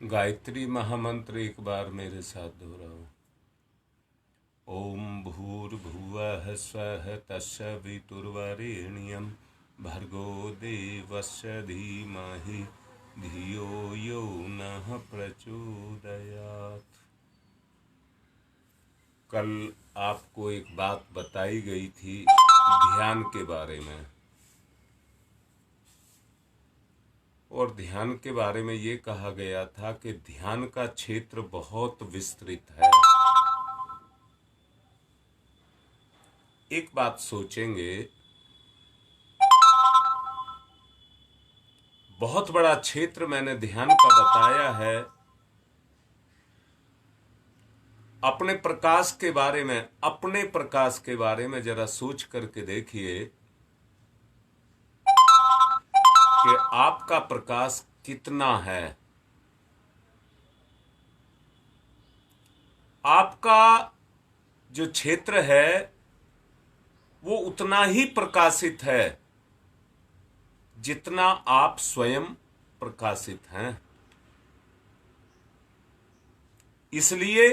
गायत्री महामंत्र एक बार मेरे साथ दोहराओ। ओम भूर्भुवः स्वः तत्सवितुर्वरेण्यं भर्गो देवस्य धीमहि धियो यो नः प्रचोदयात्। कल आपको एक बात बताई गई थी ध्यान के बारे में, और ध्यान के बारे में ये कहा गया था कि ध्यान का क्षेत्र बहुत विस्तृत है। एक बात सोचेंगे, बहुत बड़ा क्षेत्र मैंने ध्यान का बताया है। अपने प्रकाश के बारे में जरा सोच करके देखिए कि आपका प्रकाश कितना है। आपका जो क्षेत्र है वो उतना ही प्रकाशित है जितना आप स्वयं प्रकाशित हैं। इसलिए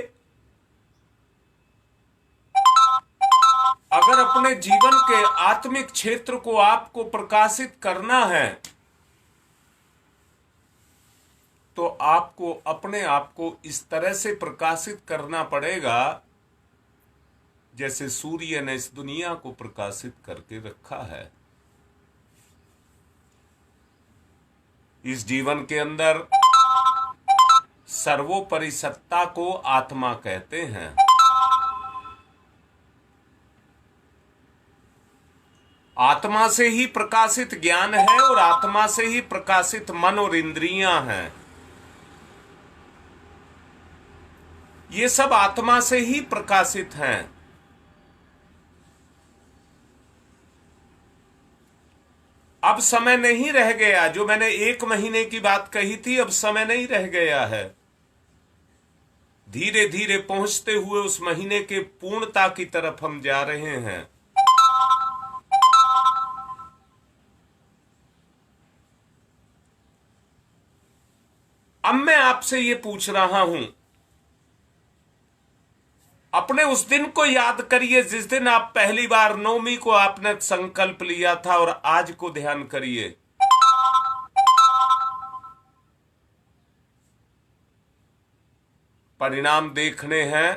अगर अपने जीवन के आत्मिक क्षेत्र को आपको प्रकाशित करना है तो आपको अपने आप को इस तरह से प्रकाशित करना पड़ेगा जैसे सूर्य ने इस दुनिया को प्रकाशित करके रखा है। इस जीवन के अंदर सर्वोपरि सत्ता को आत्मा कहते हैं। आत्मा से ही प्रकाशित ज्ञान है और आत्मा से ही प्रकाशित मन और इंद्रियां हैं। ये सब आत्मा से ही प्रकाशित हैं। अब समय नहीं रह गया, जो मैंने 1 महीने की बात कही थी, अब समय नहीं रह गया है। धीरे धीरे पहुंचते हुए उस महीने के पूर्णता की तरफ हम जा रहे हैं। अब मैं आपसे ये पूछ रहा हूं, अपने उस दिन को याद करिए जिस दिन आप पहली बार नौवीं को आपने संकल्प लिया था, और आज को ध्यान करिए। परिणाम देखने हैं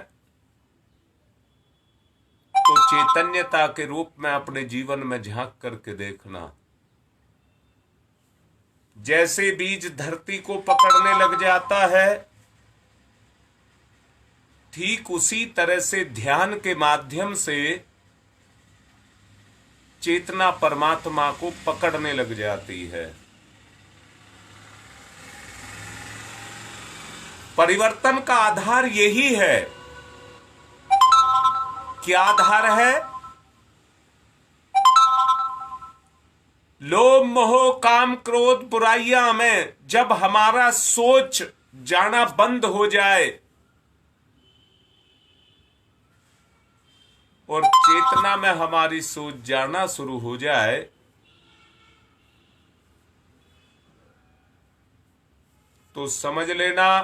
तो चैतन्यता के रूप में अपने जीवन में झांक करके देखना। जैसे बीज धरती को पकड़ने लग जाता है, ठीक उसी तरह से ध्यान के माध्यम से चेतना परमात्मा को पकड़ने लग जाती है। परिवर्तन का आधार यही है। क्या आधार है? लोभ मोह काम क्रोध बुराइयां में जब हमारा सोच जाना बंद हो जाए और चेतना में हमारी सोच जाना शुरू हो जाए, तो समझ लेना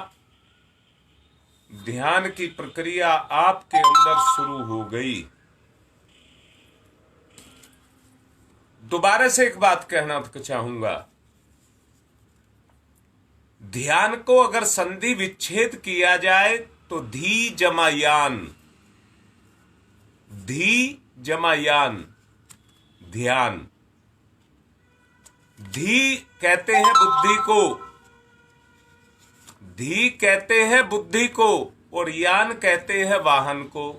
ध्यान की प्रक्रिया आपके अंदर शुरू हो गई। दोबारा से एक बात कहना चाहूंगा, ध्यान को अगर संधि विच्छेद किया जाए तो धी जमा यान, धी जमा यान, ध्यान। धी कहते हैं बुद्धि को, धी कहते हैं बुद्धि को, और यान कहते हैं वाहन को।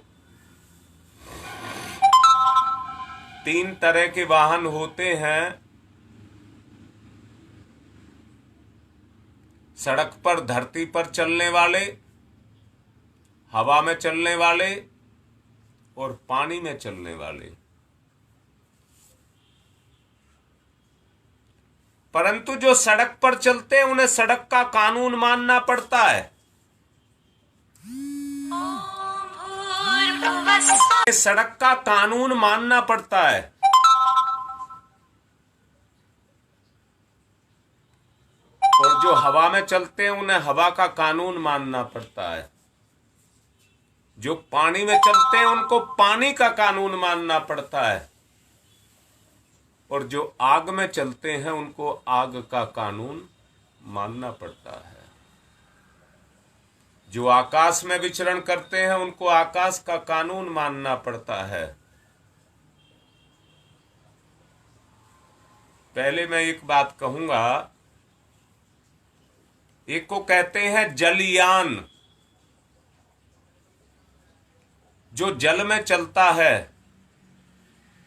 3 तरह के वाहन होते हैं। सड़क पर धरती पर चलने वाले, हवा में चलने वाले और पानी में चलने वाले। परंतु जो सड़क पर चलते हैं उन्हें सड़क का कानून मानना पड़ता है। सड़क का कानून मानना पड़ता है। और जो हवा में चलते हैं उन्हें हवा का कानून मानना पड़ता है। जो पानी में चलते हैं उनको पानी का कानून मानना पड़ता है। और जो आग में चलते हैं उनको आग का कानून मानना पड़ता है। जो आकाश में विचरण करते हैं उनको आकाश का कानून मानना पड़ता है। पहले मैं एक बात कहूंगा, एक को कहते हैं जलयान, जो जल में चलता है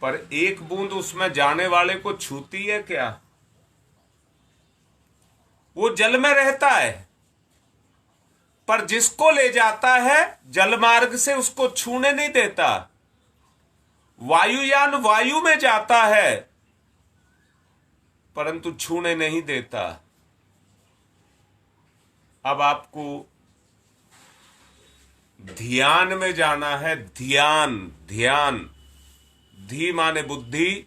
पर एक बूंद उसमें जाने वाले को छूती है क्या? वो जल में रहता है पर जिसको ले जाता है जल मार्ग से उसको छूने नहीं देता। वायुयान वायु में जाता है परंतु छूने नहीं देता। अब आपको ध्यान में जाना है। ध्यान, ध्यान, धी माने बुद्धि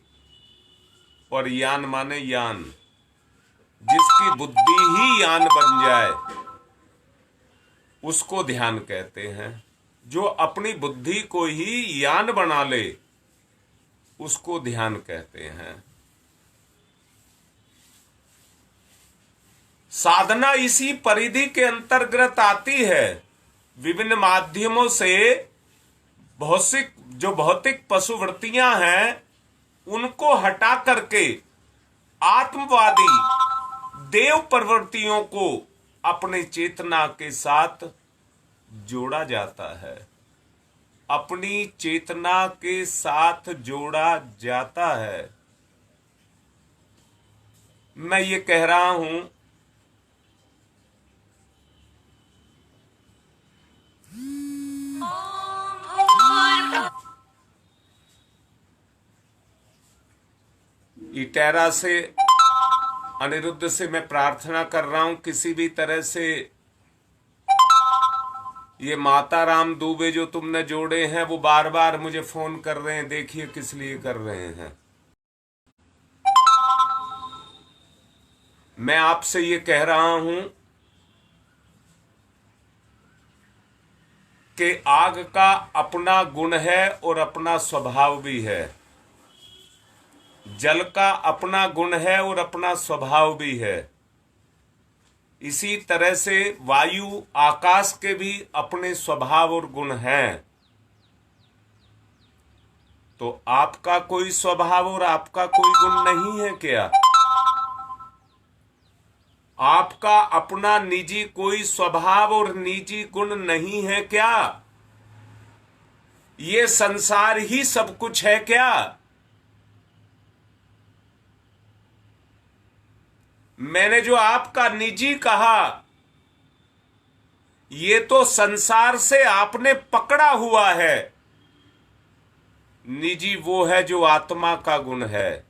और यान माने यान। जिसकी बुद्धि ही यान बन जाए उसको ध्यान कहते हैं। जो अपनी बुद्धि को ही यान बना ले उसको ध्यान कहते हैं। साधना इसी परिधि के अंतर्गत आती है। विभिन्न माध्यमों से भौतिक पशुवृत्तियां हैं उनको हटा करके आत्मवादी देव प्रवृत्तियों को अपने चेतना के साथ जोड़ा जाता है। अपनी चेतना के साथ जोड़ा जाता है। मैं ये कह रहा हूं इटेरा से, अनिरुद्ध से मैं प्रार्थना कर रहा हूं किसी भी तरह से ये माता राम दुबे जो तुमने जोड़े हैं वो बार बार मुझे फोन कर रहे हैं। देखिए किस लिए कर रहे हैं। मैं आपसे ये कह रहा हूं कि आग का अपना गुण है और अपना स्वभाव भी है। जल का अपना गुण है और अपना स्वभाव भी है। इसी तरह से वायु आकाश के भी अपने स्वभाव और गुण हैं। तो आपका कोई स्वभाव और आपका कोई गुण नहीं है क्या? आपका अपना निजी कोई स्वभाव और निजी गुण नहीं है क्या? ये संसार ही सब कुछ है क्या? मैंने जो आपका निजी कहा ये तो संसार से आपने पकड़ा हुआ है। निजी वो है जो आत्मा का गुण है।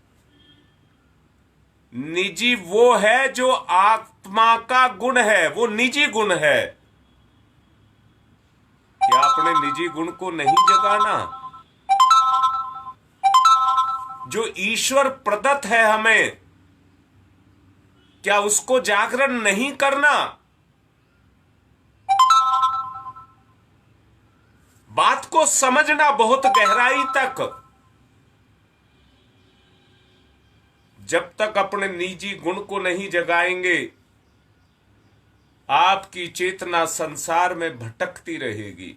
निजी वो है जो आत्मा का गुण है, वो निजी गुण है। क्या अपने निजी गुण को नहीं जगाना? जो ईश्वर प्रदत्त है हमें, क्या उसको जागरण नहीं करना? बात को समझना बहुत गहराई तक। जब तक अपने निजी गुण को नहीं जगाएंगे आपकी चेतना संसार में भटकती रहेगी,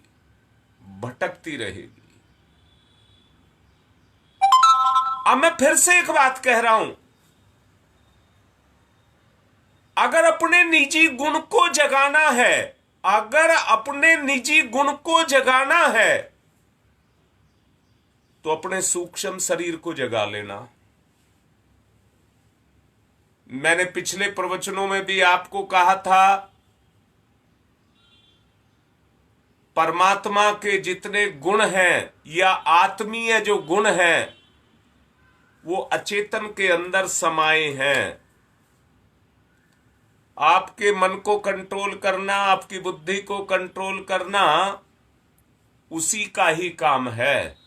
भटकती रहेगी। अब मैं फिर से एक बात कह रहा हूं, अगर अपने निजी गुण को जगाना है, अगर अपने निजी गुण को जगाना है तो अपने सूक्ष्म शरीर को जगा लेना। मैंने पिछले प्रवचनों में भी आपको कहा था परमात्मा के जितने गुण हैं या आत्मीय जो गुण हैं वो अचेतन के अंदर समाये हैं। आपके मन को कंट्रोल करना, आपकी बुद्धि को कंट्रोल करना उसी का ही काम है।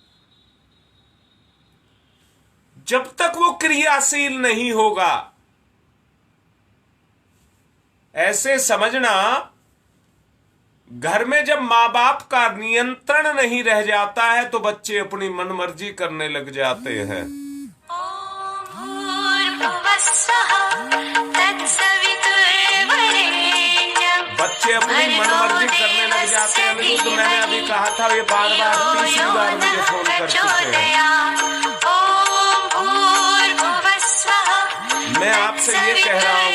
जब तक वो क्रियाशील नहीं होगा ऐसे समझना, घर में जब माँ बाप का नियंत्रण नहीं रह जाता है तो बच्चे अपनी मनमर्जी करने लग जाते हैं। बच्चे अपनी मनमर्जी करने लग जाते हैं। अनिरुद्ध, मैंने अभी कहा था, ये बार बार तीसरी बार मुझे फोन कर चुके हैं। मैं आपसे ये कह रहा हूँ,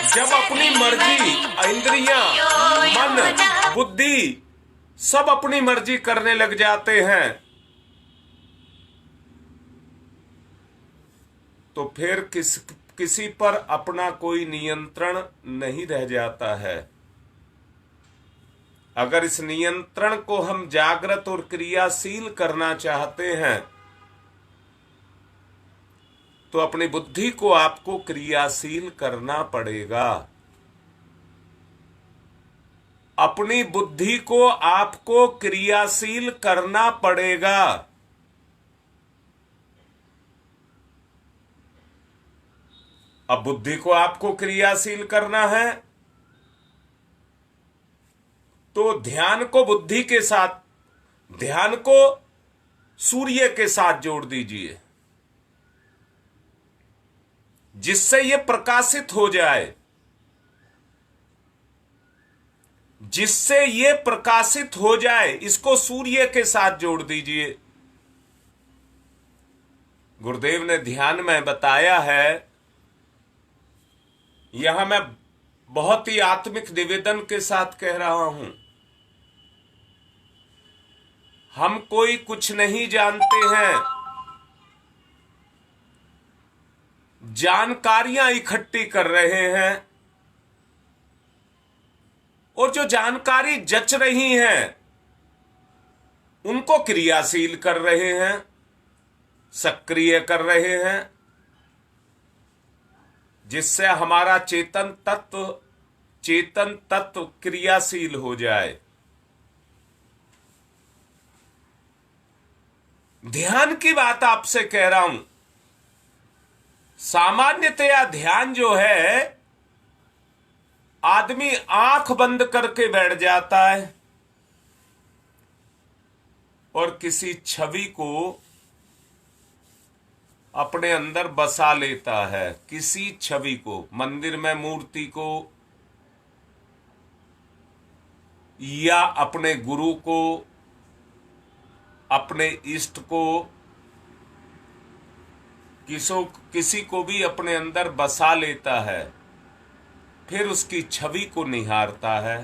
जब अपनी मर्जी, इंद्रियां, मन, बुद्धि सब अपनी मर्जी करने लग जाते हैं तो फिर किसी पर अपना कोई नियंत्रण नहीं रह जाता है। अगर इस नियंत्रण को हम जागृत और क्रियाशील करना चाहते हैं तो अपनी बुद्धि को आपको क्रियाशील करना पड़ेगा। अपनी बुद्धि को आपको क्रियाशील करना पड़ेगा। अब बुद्धि को आपको क्रियाशील करना है तो ध्यान को बुद्धि के साथ, ध्यान को सूर्य के साथ जोड़ दीजिए, जिससे ये प्रकाशित हो जाए, जिससे ये प्रकाशित हो जाए। इसको सूर्य के साथ जोड़ दीजिए। गुरुदेव ने ध्यान में बताया है, यहां मैं बहुत ही आत्मिक निवेदन के साथ कह रहा हूं, हम कोई कुछ नहीं जानते हैं, जानकारियां इकट्ठी कर रहे हैं और जो जानकारी जच रही हैं उनको क्रियाशील कर रहे हैं, सक्रिय कर रहे हैं, जिससे हमारा चेतन तत्व क्रियाशील हो जाए। ध्यान की बात आपसे कह रहा हूं। सामान्यतया ध्यान जो है, आदमी आंख बंद करके बैठ जाता है और किसी छवि को अपने अंदर बसा लेता है। किसी छवि को, मंदिर में मूर्ति को, या अपने गुरु को, अपने इष्ट को, किसी को भी अपने अंदर बसा लेता है, फिर उसकी छवि को निहारता है।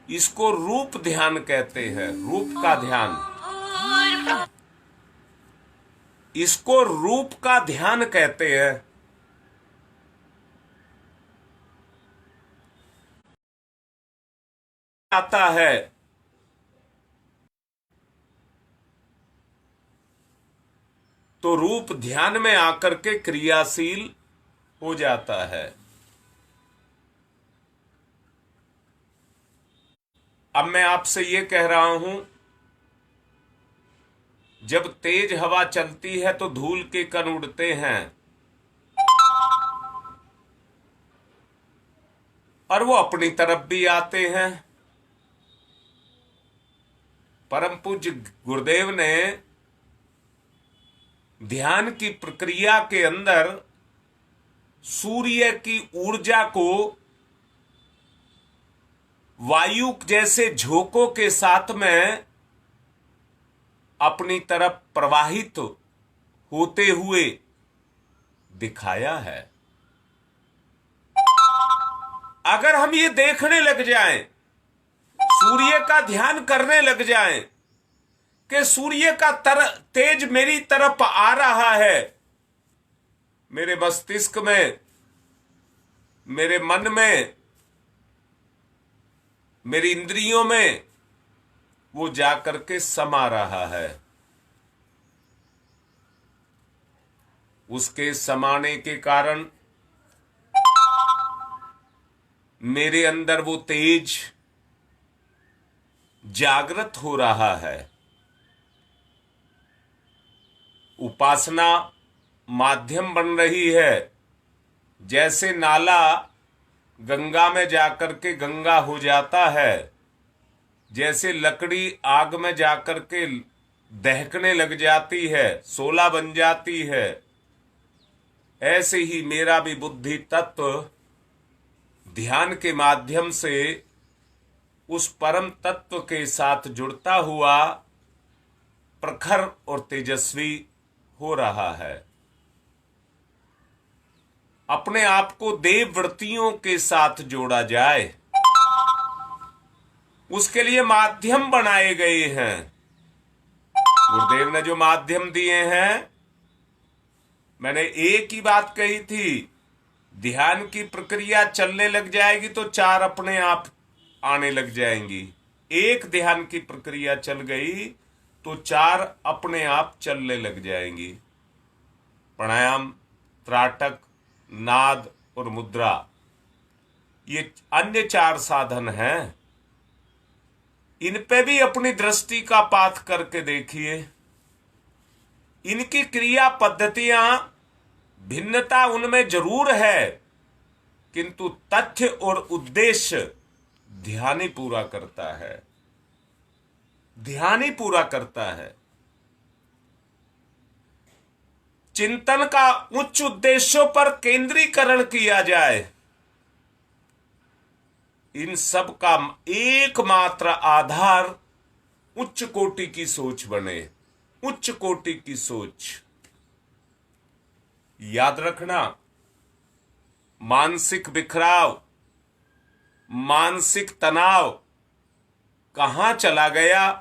इसको रूप ध्यान कहते हैं, रूप का ध्यान। इसको रूप का ध्यान कहते हैं। आता है तो रूप ध्यान में आकर के क्रियाशील हो जाता है। अब मैं आपसे ये कह रहा हूं, जब तेज हवा चलती है तो धूल के कण उड़ते हैं और वो अपनी तरफ भी आते हैं। परम पूज्य गुरुदेव ने ध्यान की प्रक्रिया के अंदर सूर्य की ऊर्जा को वायु जैसे झोंकों के साथ में अपनी तरफ प्रवाहित होते हुए दिखाया है। अगर हम ये देखने लग जाएं, सूर्य का ध्यान करने लग जाएं कि सूर्य का तेज मेरी तरफ आ रहा है, मेरे मस्तिष्क में, मेरे मन में, मेरी इंद्रियों में वो जाकर के समा रहा है। उसके समाने के कारण मेरे अंदर वो तेज जागृत हो रहा है। उपासना माध्यम बन रही है। जैसे नाला गंगा में जाकर के गंगा हो जाता है, जैसे लकड़ी आग में जाकर के दहकने लग जाती है, शोला बन जाती है, ऐसे ही मेरा भी बुद्धि तत्व ध्यान के माध्यम से उस परम तत्व के साथ जुड़ता हुआ प्रखर और तेजस्वी हो रहा है। अपने आप को देव वृत्तियों के साथ जोड़ा जाए, उसके लिए माध्यम बनाए गए हैं। गुरुदेव ने जो माध्यम दिए हैं, मैंने एक ही बात कही थी, ध्यान की प्रक्रिया चलने लग जाएगी तो चार अपने आप आने लग जाएंगी। एक ध्यान की प्रक्रिया चल गई तो चार अपने आप चलने लग जाएंगी। प्राणायाम, त्राटक, नाद और मुद्रा, ये अन्य चार साधन हैं। इन पे भी अपनी दृष्टि का पात करके देखिए। इनकी क्रिया पद्धतियां, भिन्नता उनमें जरूर है, किंतु तथ्य और उद्देश्य ध्यान ही पूरा करता है। ध्यान ही पूरा करता है। चिंतन का उच्च उद्देश्यों पर केंद्रीकरण किया जाए। इन सब का एकमात्र आधार उच्च कोटि की सोच बने। उच्च कोटि की सोच। याद रखना, मानसिक बिखराव, मानसिक तनाव कहां चला गया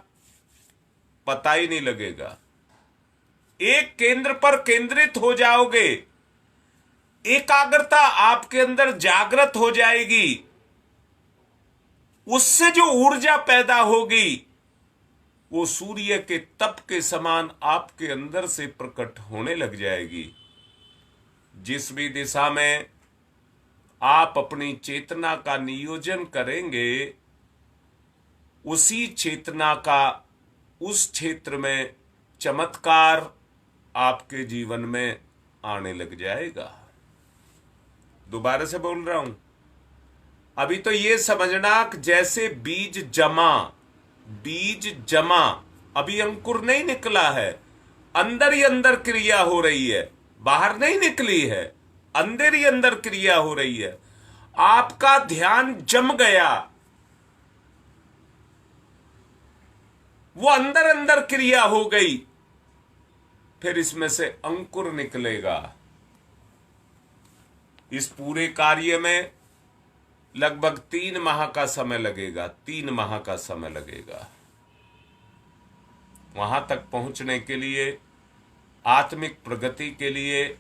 पता ही नहीं लगेगा। एक केंद्र पर केंद्रित हो जाओगे, एकाग्रता आपके अंदर जागृत हो जाएगी। उससे जो ऊर्जा पैदा होगी वो सूर्य के तप के समान आपके अंदर से प्रकट होने लग जाएगी। जिस भी दिशा में आप अपनी चेतना का नियोजन करेंगे, उसी चेतना का उस क्षेत्र में चमत्कार आपके जीवन में आने लग जाएगा। दोबारा से बोल रहा हूं, अभी तो ये समझना कि जैसे बीज जमा, अभी अंकुर नहीं निकला है, अंदर ही अंदर क्रिया हो रही है, बाहर नहीं निकली है, अंदर ही अंदर क्रिया हो रही है। आपका ध्यान जम गया, वो अंदर अंदर क्रिया हो गई, फिर इसमें से अंकुर निकलेगा। इस पूरे कार्य में लगभग 3 माह का समय लगेगा। 3 माह का समय लगेगा। वहां तक पहुंचने के लिए, आत्मिक प्रगति के लिए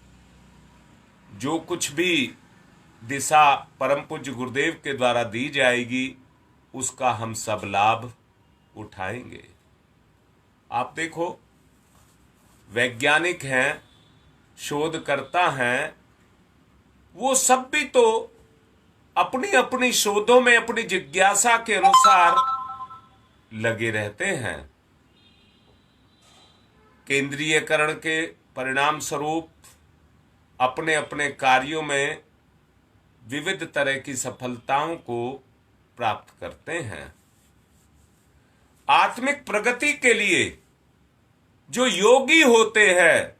जो कुछ भी दिशा परम पूज्य गुरुदेव के द्वारा दी जाएगी, उसका हम सब लाभ उठाएंगे। आप देखो, वैज्ञानिक हैं, शोधकर्ता हैं, वो सब भी तो अपनी अपनी शोधों में अपनी जिज्ञासा के अनुसार लगे रहते हैं। केंद्रीयकरण के परिणाम स्वरूप अपने अपने कार्यों में विविध तरह की सफलताओं को प्राप्त करते हैं। आत्मिक प्रगति के लिए जो योगी होते हैं,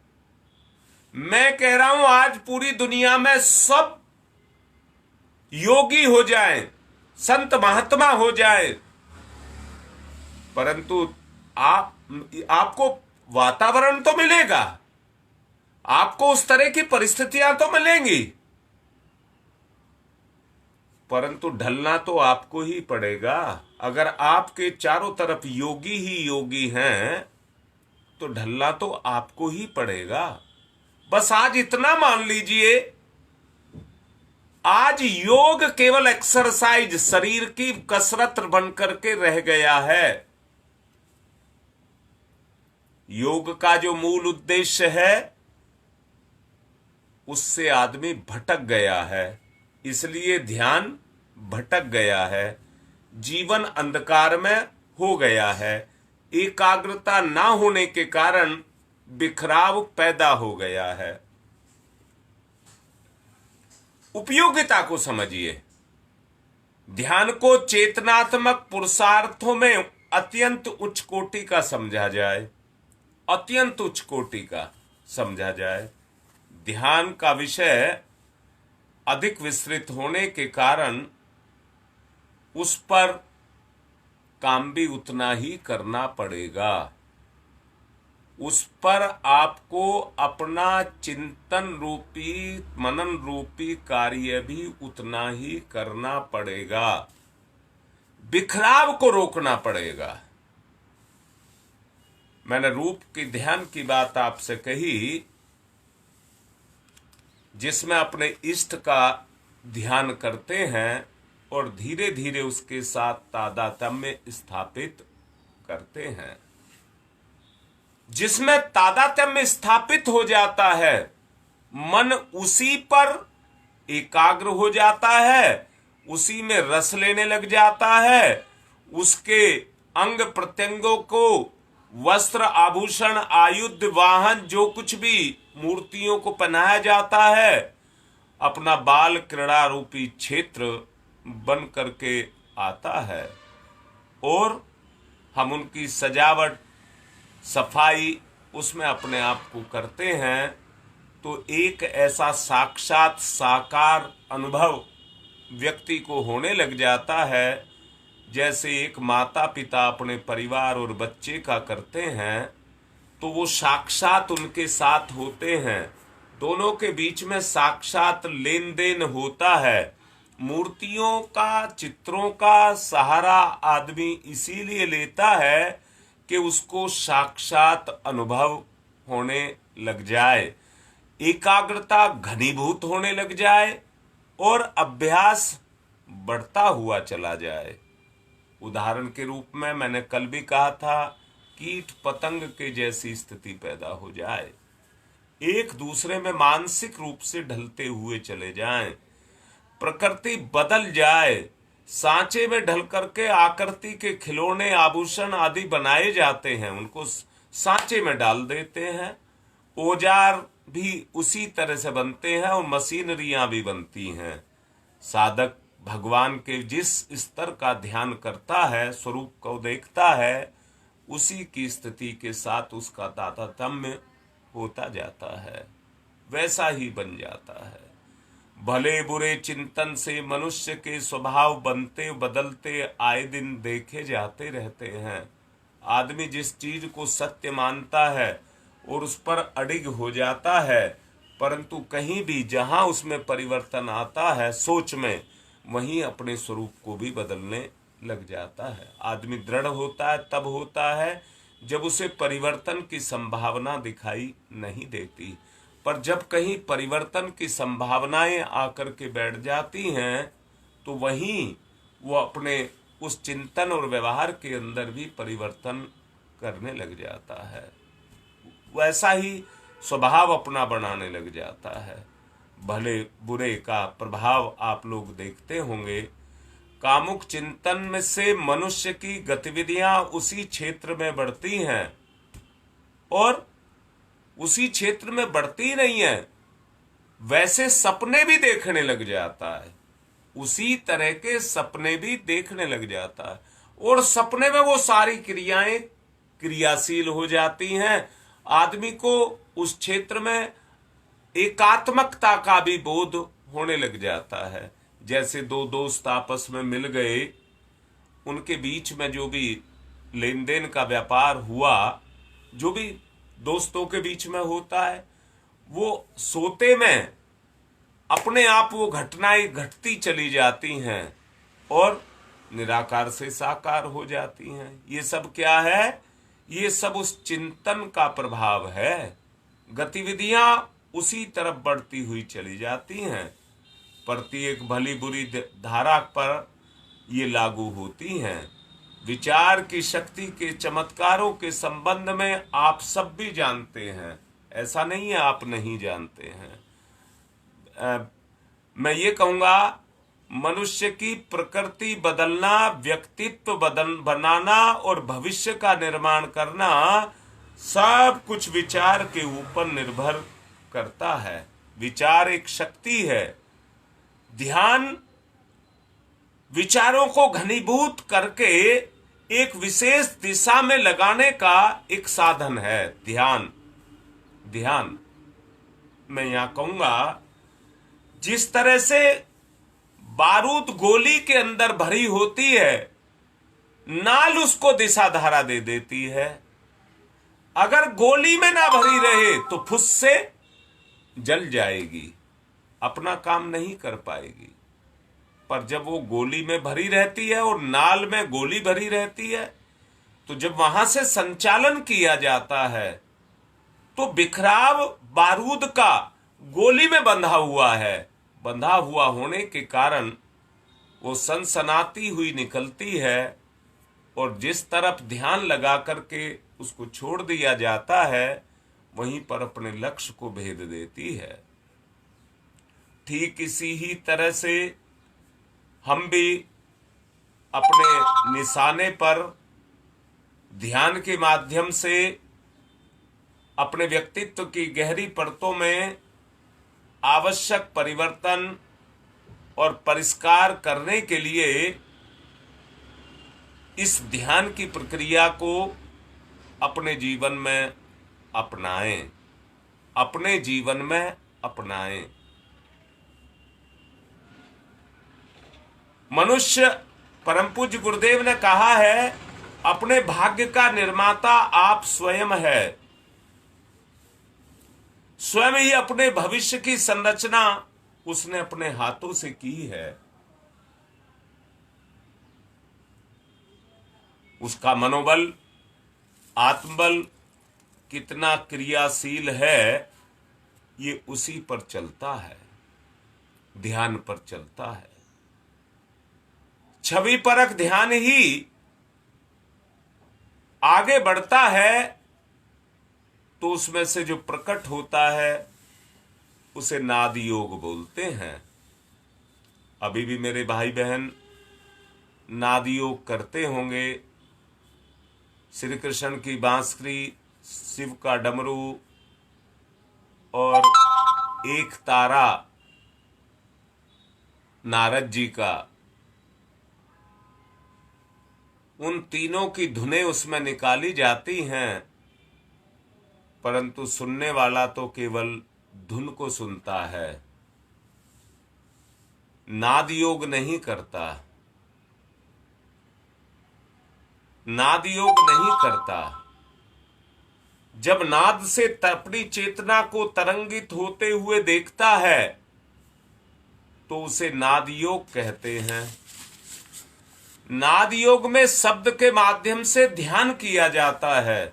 मैं कह रहा हूं आज पूरी दुनिया में सब योगी हो जाएं, संत महात्मा हो जाएं, परंतु आपको वातावरण तो मिलेगा, आपको उस तरह की परिस्थितियां तो मिलेंगी, परंतु ढलना तो आपको ही पड़ेगा। अगर आपके चारों तरफ योगी ही योगी हैं तो ढलना तो आपको ही पड़ेगा। बस आज इतना मान लीजिए, आज योग केवल एक्सरसाइज, शरीर की कसरत बनकर के रह गया है। योग का जो मूल उद्देश्य है उससे आदमी भटक गया है, इसलिए ध्यान भटक गया है, जीवन अंधकार में हो गया है। एकाग्रता ना होने के कारण बिखराव पैदा हो गया है। उपयोगिता को समझिए। ध्यान को चेतनात्मक पुरुषार्थों में अत्यंत उच्च कोटि का समझा जाए, अत्यंत उच्च कोटि का समझा जाए। ध्यान का विषय अधिक विस्तृत होने के कारण उस पर काम भी उतना ही करना पड़ेगा। उस पर आपको अपना चिंतन रूपी, मनन रूपी कार्य भी उतना ही करना पड़ेगा। बिखराव को रोकना पड़ेगा। मैंने रूप की ध्यान की बात आपसे कही, जिसमें अपने इष्ट का ध्यान करते हैं और धीरे धीरे उसके साथ तादात्म्य स्थापित करते हैं। जिसमें तादात्म्य स्थापित हो जाता है, मन उसी पर एकाग्र हो जाता है, उसी में रस लेने लग जाता है। उसके अंग प्रत्यंगों को वस्त्र, आभूषण, आयुध, वाहन, जो कुछ भी मूर्तियों को पहनाया जाता है, अपना बाल क्रीड़ा रूपी क्षेत्र बन करके आता है और हम उनकी सजावट, सफाई उसमें अपने आप को करते हैं। तो एक ऐसा साक्षात साकार अनुभव व्यक्ति को होने लग जाता है, जैसे एक माता पिता अपने परिवार और बच्चे का करते हैं, तो वो साक्षात उनके साथ होते हैं। दोनों के बीच में साक्षात लेन देन होता है। मूर्तियों का, चित्रों का सहारा आदमी इसीलिए लेता है कि उसको साक्षात अनुभव होने लग जाए, एकाग्रता घनीभूत होने लग जाए और अभ्यास बढ़ता हुआ चला जाए। उदाहरण के रूप में मैंने कल भी कहा था, कीट पतंग के जैसी स्थिति पैदा हो जाए, एक दूसरे में मानसिक रूप से ढलते हुए चले जाएं, प्रकृति बदल जाए, सांचे में ढल करके आकृति के खिलौने, आभूषण आदि बनाए जाते हैं, उनको सांचे में डाल देते हैं। औजार भी उसी तरह से बनते हैं और मशीनरियां भी बनती हैं। साधक भगवान के जिस स्तर का ध्यान करता है, स्वरूप को देखता है, उसी की स्थिति के साथ उसका तादात्म्य होता जाता है, वैसा ही बन जाता है। भले बुरे चिंतन से मनुष्य के स्वभाव बनते बदलते आए दिन देखे जाते रहते हैं। आदमी जिस चीज को सत्य मानता है और उस पर अडिग हो जाता है, परंतु कहीं भी जहां उसमें परिवर्तन आता है सोच में, वहीं अपने स्वरूप को भी बदलने लग जाता है। आदमी दृढ़ होता है तब होता है जब उसे परिवर्तन की संभावना दिखाई नहीं देती। पर जब कहीं परिवर्तन की संभावनाएं आकर के बैठ जाती हैं, तो वहीं वो अपने उस चिंतन और व्यवहार के अंदर भी परिवर्तन करने लग जाता है, वैसा ही स्वभाव अपना बनाने लग जाता है। भले बुरे का प्रभाव आप लोग देखते होंगे। कामुक चिंतन में से मनुष्य की गतिविधियां उसी क्षेत्र में बढ़ती हैं और उसी क्षेत्र में बढ़ती नहीं है, वैसे सपने भी देखने लग जाता है, उसी तरह के सपने भी देखने लग जाता है और सपने में वो सारी क्रियाएं क्रियाशील हो जाती हैं। आदमी को उस क्षेत्र में एकात्मकता का भी बोध होने लग जाता है। जैसे दो दोस्त आपस में मिल गए, उनके बीच में जो भी लेन देन का व्यापार हुआ, जो भी दोस्तों के बीच में होता है, वो सोते में अपने आप वो घटनाएं घटती चली जाती हैं और निराकार से साकार हो जाती हैं। ये सब क्या है? ये सब उस चिंतन का प्रभाव है। गतिविधियां उसी तरफ बढ़ती हुई चली जाती हैं, प्रत्येक भली बुरी धारा पर ये लागू होती हैं। विचार की शक्ति के चमत्कारों के संबंध में आप सब भी जानते हैं, ऐसा नहीं है आप नहीं जानते हैं। मैं ये कहूंगा, मनुष्य की प्रकृति बदलना, व्यक्तित्व बनाना और भविष्य का निर्माण करना सब कुछ विचार के ऊपर निर्भर करता है। विचार एक शक्ति है ध्यान विचारों को घनीभूत करके एक विशेष दिशा में लगाने का एक साधन है। ध्यान मैं यहां कहूंगा, जिस तरह से बारूद गोली के अंदर भरी होती है, नाल उसको दिशा धारा दे देती है। अगर गोली में ना भरी रहे तो फुस से जल जाएगी, अपना काम नहीं कर पाएगी। पर जब वो गोली में भरी रहती है और नाल में गोली भरी रहती है, तो जब वहां से संचालन किया जाता है तो बिखराव बारूद का गोली में बंधा हुआ है। बंधा हुआ होने के कारण वो सनसनाती हुई निकलती है, और जिस तरफ ध्यान लगा करके उसको छोड़ दिया जाता है, वहीं पर अपने लक्ष्य को भेद देती है। ठीक इसी ही तरह से हम भी अपने निशाने पर ध्यान के माध्यम से अपने व्यक्तित्व की गहरी परतों में आवश्यक परिवर्तन और परिष्कार करने के लिए इस ध्यान की प्रक्रिया को अपने जीवन में अपनाएं। मनुष्य, परम पूज्य गुरुदेव ने कहा है, अपने भाग्य का निर्माता आप स्वयं है। स्वयं ही अपने भविष्य की संरचना उसने अपने हाथों से की है। उसका मनोबल, आत्मबल कितना क्रियाशील है, ये उसी पर चलता है, ध्यान पर चलता है। छवि परख ध्यान ही आगे बढ़ता है तो उसमें से जो प्रकट होता है उसे नाद योग बोलते हैं। अभी भी मेरे भाई बहन नाद योग करते होंगे। श्री कृष्ण की बांसुरी, शिव का डमरू और एक तारा नारद जी का, उन तीनों की धुनें उसमें निकाली जाती हैं, परंतु सुनने वाला तो केवल धुन को सुनता है, नाद योग नहीं करता, नाद योग नहीं करता। जब नाद से अपनी चेतना को तरंगित होते हुए देखता है तो उसे नाद योग कहते हैं। नाद योग में शब्द के माध्यम से ध्यान किया जाता है।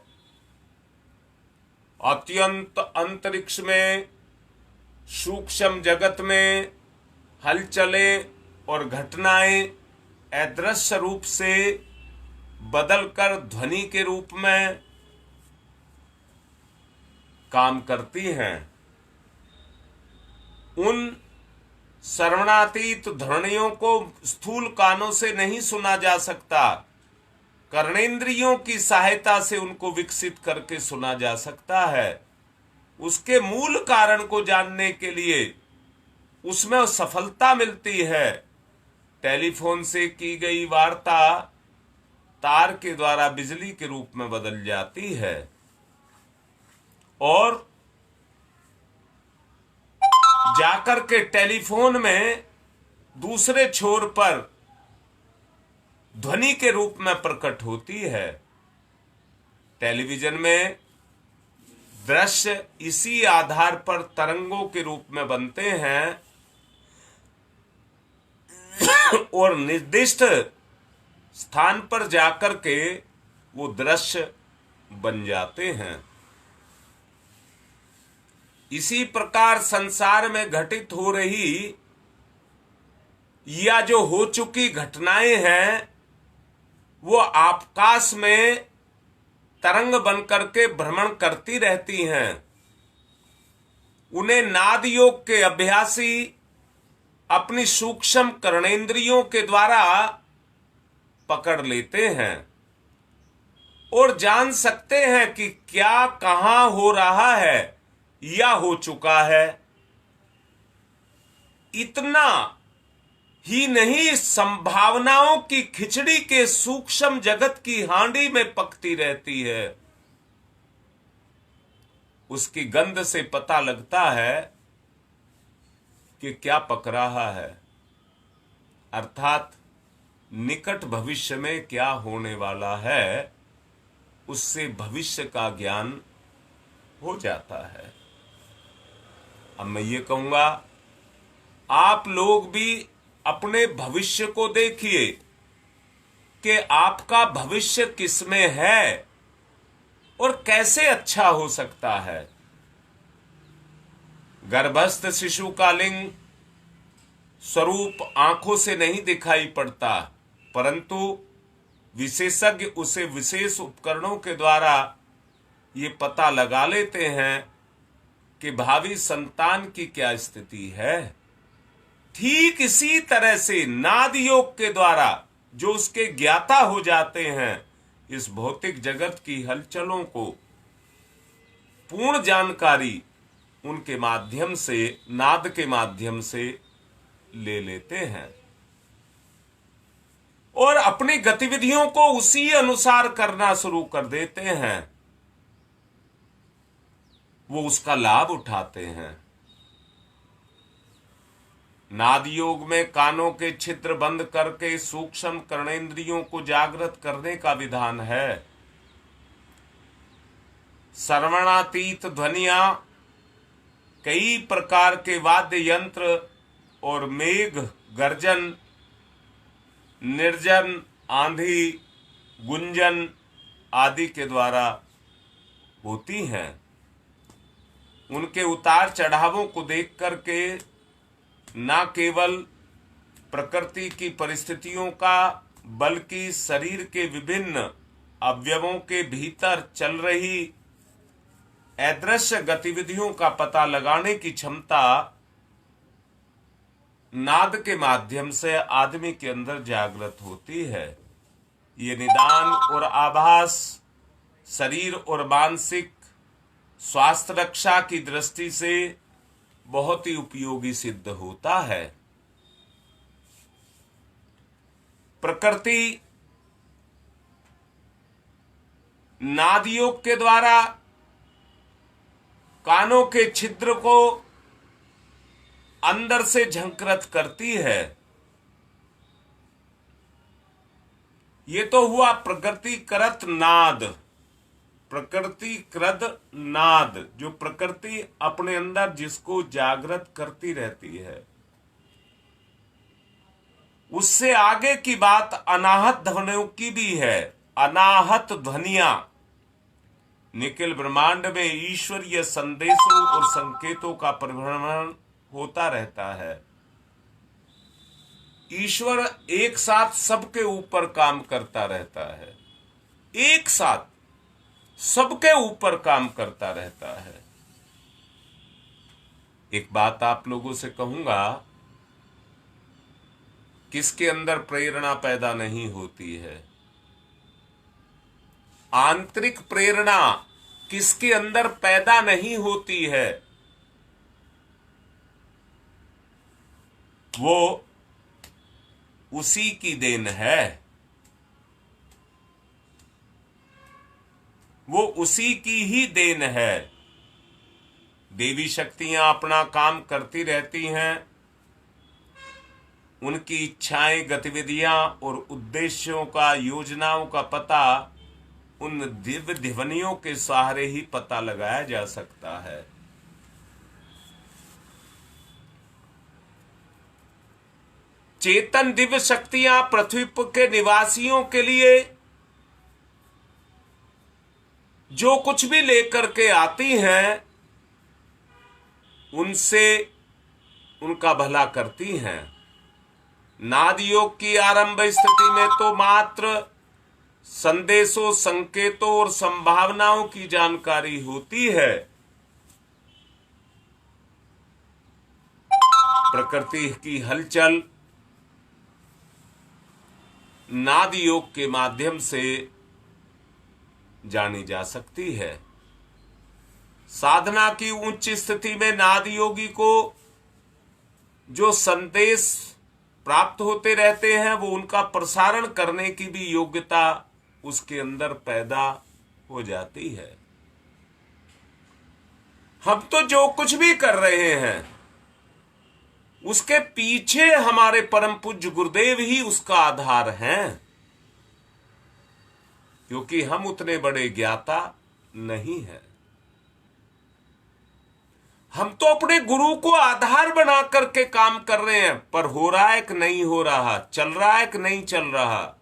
अत्यंत अंतरिक्ष में, सूक्ष्म जगत में हलचलें और घटनाएं अदृश्य रूप से बदलकर ध्वनि के रूप में काम करती हैं। उन श्रवणातीत ध्वनियों को स्थूल कानों से नहीं सुना जा सकता, कर्णेंद्रियों की सहायता से उनको विकसित करके सुना जा सकता है। उसके मूल कारण को जानने के लिए उसमें सफलता मिलती है। टेलीफोन से की गई वार्ता तार के द्वारा बिजली के रूप में बदल जाती है, और जाकर के टेलीफोन में दूसरे छोर पर ध्वनि के रूप में प्रकट होती है। टेलीविजन में दृश्य इसी आधार पर तरंगों के रूप में बनते हैं और निर्दिष्ट स्थान पर जाकर के वो दृश्य बन जाते हैं। इसी प्रकार संसार में घटित हो रही या जो हो चुकी घटनाएं हैं, वो आकाश में तरंग बनकर के भ्रमण करती रहती हैं। उन्हें नाद योग के अभ्यासी अपनी सूक्ष्म कर्णेंद्रियों के द्वारा पकड़ लेते हैं और जान सकते हैं कि क्या कहां हो रहा है या हो चुका है। इतना ही नहीं, संभावनाओं की खिचड़ी के सूक्ष्म जगत की हांडी में पकती रहती है। उसकी गंध से पता लगता है कि क्या पक रहा है, अर्थात निकट भविष्य में क्या होने वाला है, उससे भविष्य का ज्ञान हो जाता है। अब मैं ये कहूंगा, आप लोग भी अपने भविष्य को देखिए कि आपका भविष्य किसमें है और कैसे अच्छा हो सकता है। गर्भस्थ शिशु का लिंग स्वरूप आंखों से नहीं दिखाई पड़ता, परंतु विशेषज्ञ उसे विशेष उपकरणों के द्वारा ये पता लगा लेते हैं कि भावी संतान की क्या स्थिति है। ठीक इसी तरह से नाद योग के द्वारा जो उसके ज्ञाता हो जाते हैं, इस भौतिक जगत की हलचलों को पूर्ण जानकारी उनके माध्यम से, नाद के माध्यम से ले लेते हैं और अपनी गतिविधियों को उसी अनुसार करना शुरू कर देते हैं। वो उसका लाभ उठाते हैं। नाद योग में कानों के छिद्र बंद करके सूक्ष्म कर्णेंद्रियों को जागृत करने का विधान है। श्रवणातीत ध्वनियां, कई प्रकार के वाद्य यंत्र और मेघ गर्जन, निर्जन, आंधी, गुंजन आदि के द्वारा होती हैं। उनके उतार चढ़ावों को देख करके न केवल प्रकृति की परिस्थितियों का, बल्कि शरीर के विभिन्न अवयवों के भीतर चल रही अदृश्य गतिविधियों का पता लगाने की क्षमता नाद के माध्यम से आदमी के अंदर जागृत होती है। ये निदान और आभास शरीर और मानसिक स्वास्थ्य रक्षा की दृष्टि से बहुत ही उपयोगी सिद्ध होता है। प्रकृति नाद योग के द्वारा कानों के छिद्र को अंदर से झंकृत करती है। ये तो हुआ प्रकृतिकृत नाद, प्रकृतिकृत नाद, जो प्रकृति अपने अंदर जिसको जागृत करती रहती है। उससे आगे की बात अनाहत ध्वनियों की भी है। अनाहत ध्वनियां निखिल ब्रह्मांड में ईश्वरीय संदेशों और संकेतों का परिभ्रमण होता रहता है। ईश्वर एक साथ सबके ऊपर काम करता रहता है, एक साथ सबके ऊपर काम करता रहता है। एक बात आप लोगों से कहूंगा, किसके अंदर प्रेरणा पैदा नहीं होती है? आंतरिक प्रेरणा किसके अंदर पैदा नहीं होती है? वो उसी की देन है, वो उसी की ही देन है। देवी शक्तियां अपना काम करती रहती हैं। उनकी इच्छाएं, गतिविधियां और उद्देश्यों का, योजनाओं का पता उन दिव्य ध्वनियों के सहारे ही पता लगाया जा सकता है। चेतन दिव्य शक्तियां पृथ्वी के निवासियों के लिए जो कुछ भी लेकर के आती हैं, उनसे उनका भला करती हैं। नाद योग की आरंभ स्थिति में तो मात्र संदेशों, संकेतों और संभावनाओं की जानकारी होती है। प्रकृति की हलचल नाद योग के माध्यम से जानी जा सकती है। साधना की उच्च स्थिति में नाद योगी को जो संदेश प्राप्त होते रहते हैं, वो उनका प्रसारण करने की भी योग्यता उसके अंदर पैदा हो जाती है। हम तो जो कुछ भी कर रहे हैं उसके पीछे हमारे परम पूज्य गुरुदेव ही उसका आधार हैं, क्योंकि हम उतने बड़े ज्ञाता नहीं हैं। हम तो अपने गुरु को आधार बना करके काम कर रहे हैं, पर हो रहा है कि नहीं हो रहा, चल रहा है कि नहीं चल रहा।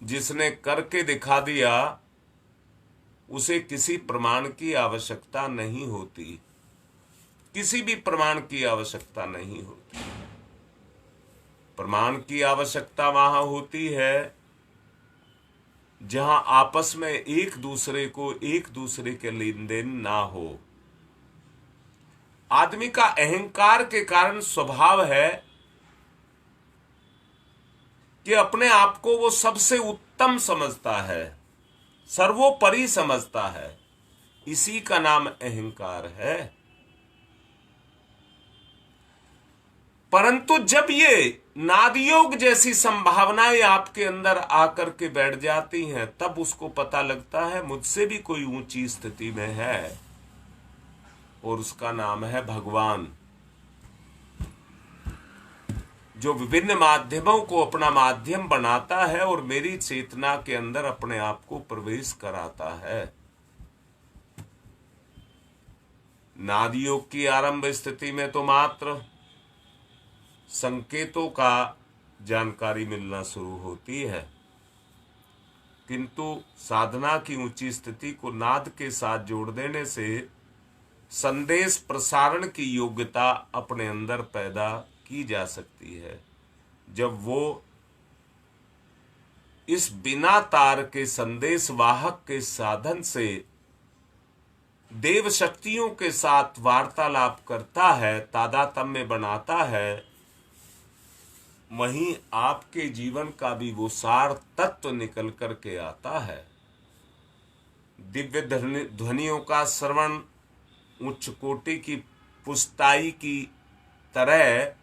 जिसने करके दिखा दिया उसे किसी प्रमाण की आवश्यकता नहीं होती, किसी भी प्रमाण की आवश्यकता नहीं होती। प्रमाण की आवश्यकता वहां होती है जहां आपस में एक दूसरे के लेन देन ना हो। आदमी का अहंकार के कारण स्वभाव है कि अपने आप को वो सबसे उत्तम समझता है, सर्वोपरि समझता है। इसी का नाम अहंकार है। परंतु जब ये नादयोग जैसी संभावनाएं आपके अंदर आकर के बैठ जाती हैं, तब उसको पता लगता है मुझसे भी कोई ऊंची स्थिति में है, और उसका नाम है भगवान, जो विभिन्न माध्यमों को अपना माध्यम बनाता है और मेरी चेतना के अंदर अपने आप को प्रवेश कराता है। नादयोग की आरंभ स्थिति में तो मात्र संकेतों का जानकारी मिलना शुरू होती है, किंतु साधना की ऊंची स्थिति को नाद के साथ जोड़ देने से संदेश प्रसारण की योग्यता अपने अंदर पैदा की जा सकती है। जब वो इस बिना तार के संदेश वाहक के साधन से देव शक्तियों के साथ वार्तालाप करता है, तादात्म्य बनाता है, वहीं आपके जीवन का भी वो सार तत्व निकल करके आता है। दिव्य ध्वनियों का श्रवण उच्च कोटि की पुस्ताई की तरह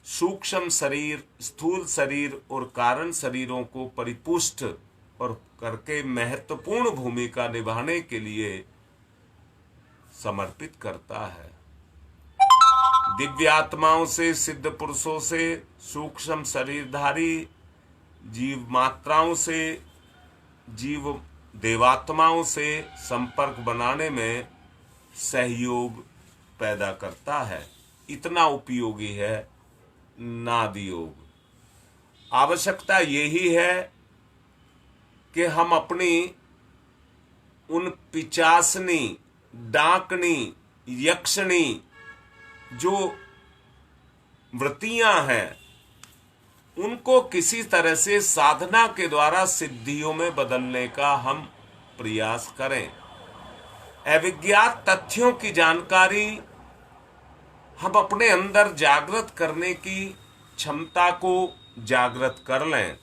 सूक्ष्म शरीर, स्थूल शरीर और कारण शरीरों को परिपुष्ट और करके महत्वपूर्ण भूमिका निभाने के लिए समर्पित करता है। दिव्य आत्माओं से, सिद्ध पुरुषों से, सूक्ष्म शरीरधारी जीव मात्राओं से, जीव देवात्माओं से संपर्क बनाने में सहयोग पैदा करता है। इतना उपयोगी है नाद योग। आवश्यकता यही है कि हम अपनी उन पिचासनी, डाकनी, यक्षनी जो वृत्तियां हैं, उनको किसी तरह से साधना के द्वारा सिद्धियों में बदलने का हम प्रयास करें। अविज्ञात तथ्यों की जानकारी हम अपने अंदर जागृत करने की क्षमता को जागृत कर लें।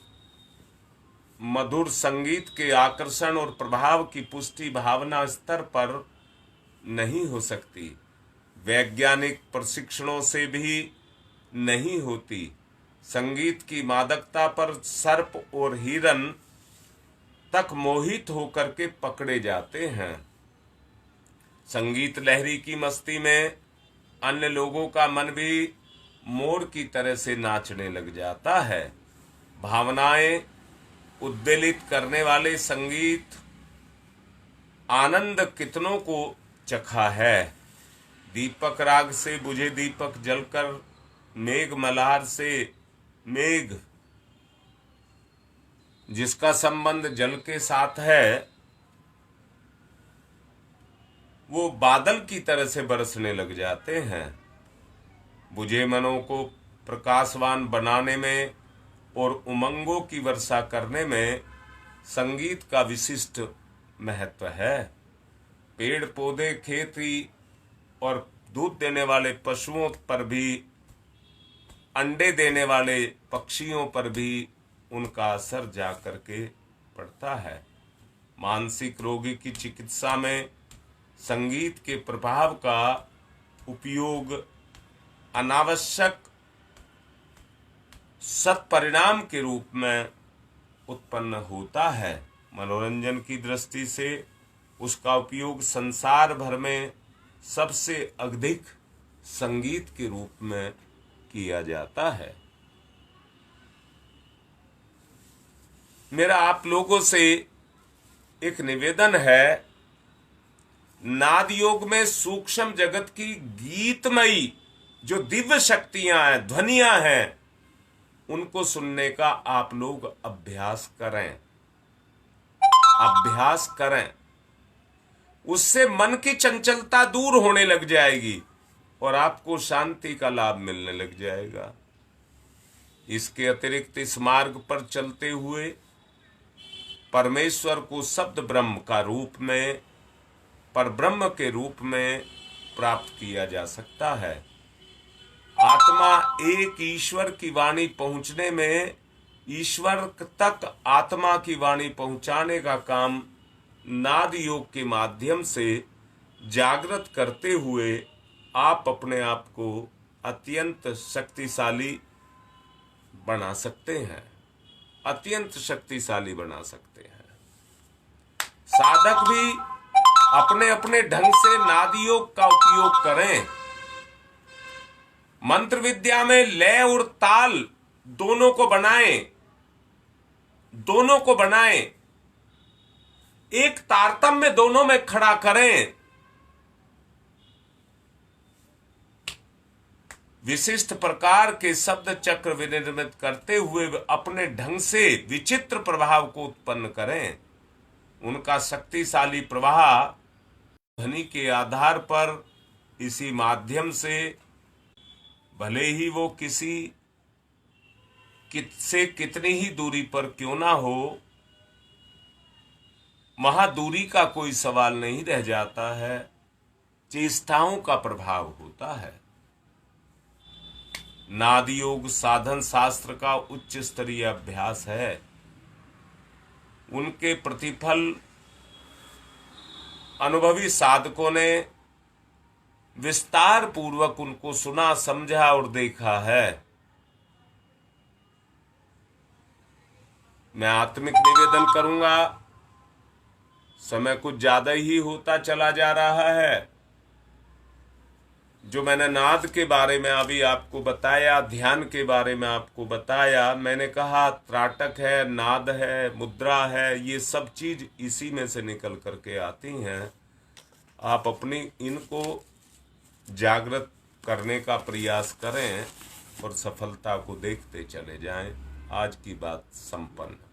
मधुर संगीत के आकर्षण और प्रभाव की पुष्टि भावना स्तर पर नहीं हो सकती, वैज्ञानिक प्रशिक्षणों से भी नहीं होती। संगीत की मादकता पर सर्प और हिरन तक मोहित होकर के पकड़े जाते हैं। संगीत लहरी की मस्ती में अन्य लोगों का मन भी मोर की तरह से नाचने लग जाता है। भावनाएं उद्वेलित करने वाले संगीत आनंद कितनों को चखा है। दीपक राग से बुझे दीपक जलकर, मेघ मल्हार से मेघ जिसका संबंध जल के साथ है, वो बादल की तरह से बरसने लग जाते हैं। बुझे मनों को प्रकाशवान बनाने में और उमंगों की वर्षा करने में संगीत का विशिष्ट महत्व है। पेड़ पौधे, खेती और दूध देने वाले पशुओं पर भी, अंडे देने वाले पक्षियों पर भी उनका असर जा करके पड़ता है। मानसिक रोगी की चिकित्सा में संगीत के प्रभाव का उपयोग अनावश्यक सत्परिणाम के रूप में उत्पन्न होता है। मनोरंजन की दृष्टि से उसका उपयोग संसार भर में सबसे अधिक संगीत के रूप में किया जाता है। मेरा आप लोगों से एक निवेदन है, नाद योग में सूक्ष्म जगत की गीतमयी जो दिव्य शक्तियां हैं, ध्वनियां हैं, उनको सुनने का आप लोग अभ्यास करें, अभ्यास करें। उससे मन की चंचलता दूर होने लग जाएगी और आपको शांति का लाभ मिलने लग जाएगा। इसके अतिरिक्त इस मार्ग पर चलते हुए परमेश्वर को शब्द ब्रह्म का रूप में, पर ब्रह्म के रूप में प्राप्त किया जा सकता है। आत्मा एक ईश्वर की वाणी पहुंचने में, ईश्वर तक आत्मा की वाणी पहुंचाने का काम नाद योग के माध्यम से जागृत करते हुए आप अपने आप को अत्यंत शक्तिशाली बना सकते हैं, अत्यंत शक्तिशाली बना सकते हैं। साधक भी अपने अपने ढंग से नाद योग का उपयोग करें। मंत्र विद्या में लय और ताल दोनों को बनाएं, दोनों को बनाएं, एक तारतम्य दोनों में खड़ा करें। विशिष्ट प्रकार के शब्द चक्र विनिर्मित करते हुए अपने ढंग से विचित्र प्रभाव को उत्पन्न करें। उनका शक्तिशाली प्रवाह ध्वनि के आधार पर इसी माध्यम से, भले ही वो से कितनी ही दूरी पर क्यों ना हो, महादूरी का कोई सवाल नहीं रह जाता है, चेष्टाओं का प्रभाव होता है। नाद योग साधन शास्त्र का उच्च स्तरीय अभ्यास है। उनके प्रतिफल अनुभवी साधकों ने विस्तार पूर्वक उनको सुना, समझा और देखा है। मैं आत्मिक निवेदन करूंगा, समय कुछ ज्यादा ही होता चला जा रहा है। जो मैंने नाद के बारे में अभी आपको बताया, ध्यान के बारे में आपको बताया, मैंने कहा त्राटक है, नाद है, मुद्रा है, ये सब चीज इसी में से निकल करके आती हैं। आप अपनी इनको जागृत करने का प्रयास करें और सफलता को देखते चले जाएं। आज की बात संपन्न।